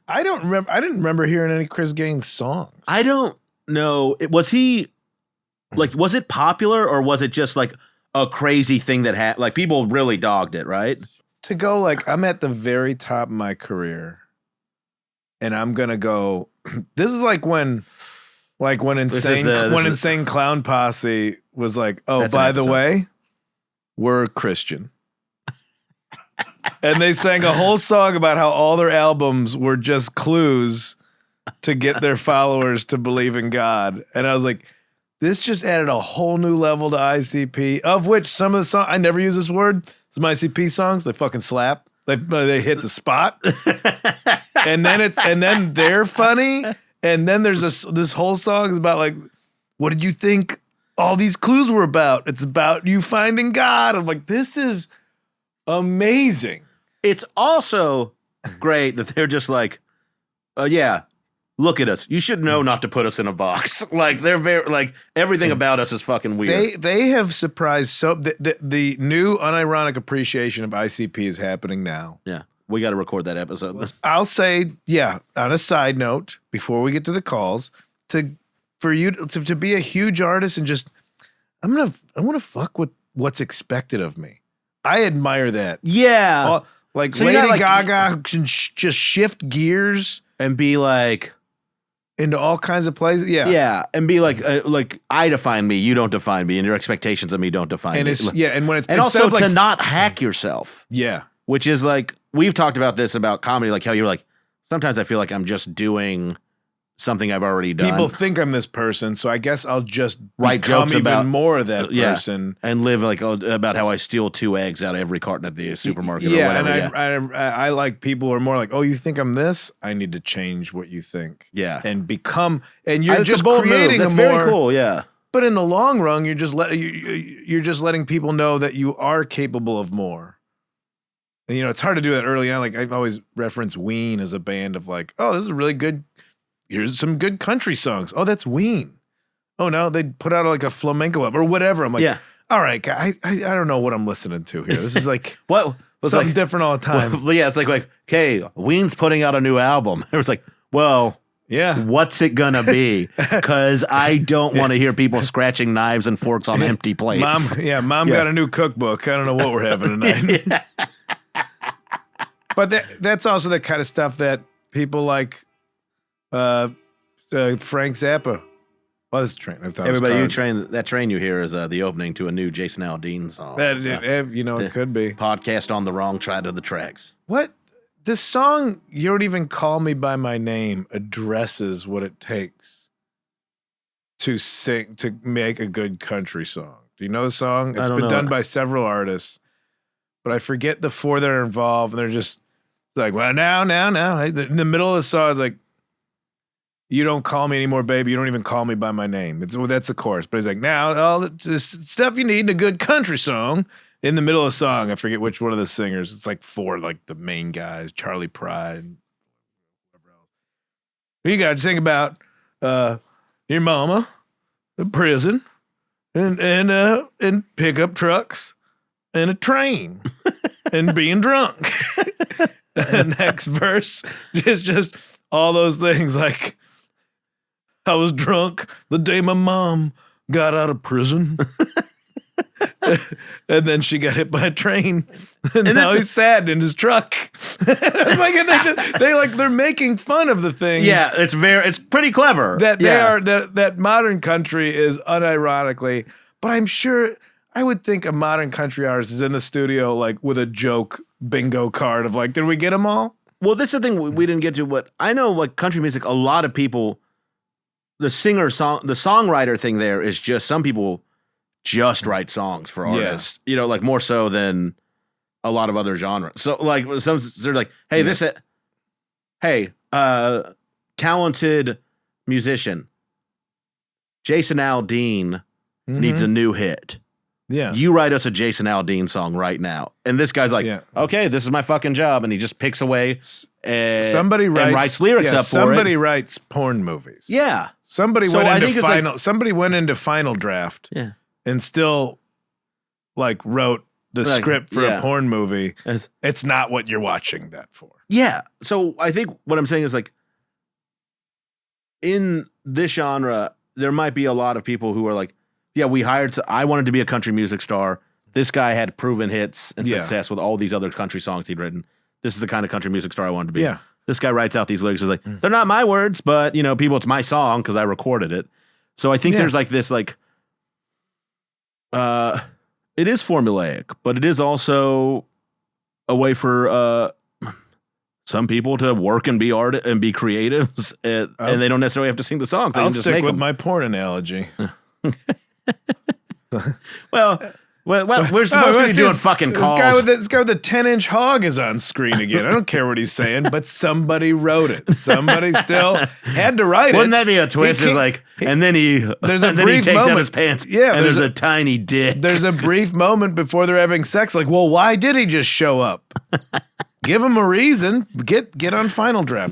I don't remember. I didn't remember hearing any Chris Gaines songs. I don't know. Was he like? Was it popular or was it just like a crazy thing that had like people really dogged it? Right. To go like I'm at the very top of my career, and I'm gonna go. This is like when Insane Clown Posse was like, oh, by the way, we're Christian. And they sang a whole song about how all their albums were just clues to get their followers to believe in God. And I was like, this just added a whole new level to ICP, of which some of the songs, I never use this word, some ICP songs, they fucking slap. They hit the spot. and then they're funny. And then there's this whole song is about like, what did you think all these clues were about? It's about you finding God. I'm like, this is amazing. It's also great that they're just like, yeah, look at us. You should know not to put us in a box. Like they're very like everything about us is fucking weird. They have surprised the new unironic appreciation of ICP is happening now. Yeah. We got to record that episode. I'll say, yeah, on a side note, before we get to the calls, for you to be a huge artist and just, I want to fuck with what's expected of me. I admire that. Yeah. Like so Lady Gaga can just shift gears. And be like. Into all kinds of places. Yeah. Yeah. And be like I define me, you don't define me, and your expectations of me don't define me. And when it's and also to not hack yourself. Yeah. Which is like, we've talked about this about comedy, like how you're like, sometimes I feel like I'm just doing something I've already done. People think I'm this person, so I guess I'll just write jokes even about more of that person. And live like about how I steal 2 eggs out of every carton at the supermarket or whatever. And I like people who are more like, oh, you think I'm this? I need to change what you think. Yeah. And become, and you're just move. creating That's very cool, yeah. But in the long run, you're just letting people know that you are capable of more. And, it's hard to do that early on. Like, I've always referenced Ween as a band of like, oh, this is really good. Here's some good country songs. Oh, that's Ween. Oh, no, they put out like a flamenco album or whatever. I'm like, all right, I don't know what I'm listening to here. This is like something different all the time. Well, yeah, it's like, okay, Ween's putting out a new album. It was like, well, yeah, what's it gonna be? Because I don't want to hear people scratching knives and forks on empty plates. Mom got a new cookbook. I don't know what we're having tonight. But that's also the kind of stuff that people like Frank Zappa. Well, this train. Everybody, that train you hear is the opening to a new Jason Aldean song. It could be. Podcast on the wrong side of the tracks. What? This song, You Don't Even Call Me By My Name, addresses what it takes to make a good country song. Do you know the song? It's been done by several artists, but I forget the 4 that are involved, and they're just like, well, now. In the middle of the song, it's like, you don't call me anymore, baby. You don't even call me by my name. That's the chorus. But he's like, now, all this stuff you need in a good country song. In the middle of the song, I forget which one of the singers. It's like 4, like the main guys, Charlie Pride, whoever else. You got to sing about your mama, the prison, and pickup trucks, and a train, and being drunk. The next verse is just all those things like, I was drunk the day my mom got out of prison. And then she got hit by a train. And now he's sad in his truck. They're making fun of the things. Yeah, it's pretty clever. That modern country is unironically, but I'm sure I would think a modern country artist is in the studio like with a joke bingo card of like, did we get them all? Well, this is the thing we didn't get to. What I know, like country music, a lot of people, the songwriter thing there is just some people just write songs for artists, like more so than a lot of other genres. So like they're like, hey, talented musician, Jason Aldean needs a new hit. Yeah. You write us a Jason Aldean song right now. And this guy's like, okay, this is my fucking job. And he just picks away somebody writes lyrics up for it. Somebody writes porn movies. Yeah. Somebody went into Final Draft. Yeah. And still like wrote the script for a porn movie, it's not what you're watching that for. Yeah. So I think what I'm saying is like, in this genre, there might be a lot of people who are like, yeah, I wanted to be a country music star. This guy had proven hits and success with all these other country songs he'd written. This is the kind of country music star I wanted to be. Yeah. This guy writes out these lyrics. He's like, they're not my words, but people, it's my song because I recorded it. So I think there's like this, like, it is formulaic, but it is also a way for some people to work and be creatives, and they don't necessarily have to sing the songs. I'll stick with my porn analogy. Well, we're supposed to be doing fucking calls. This guy with the 10-inch hog is on screen again. I don't care what he's saying, but somebody wrote it. Somebody still had to write it. Wouldn't that be a twist? It's like, and then he takes down his pants. Yeah, and there's a tiny dick. There's a brief moment before they're having sex. Like, well, why did he just show up? Give him a reason. Get on Final Draft.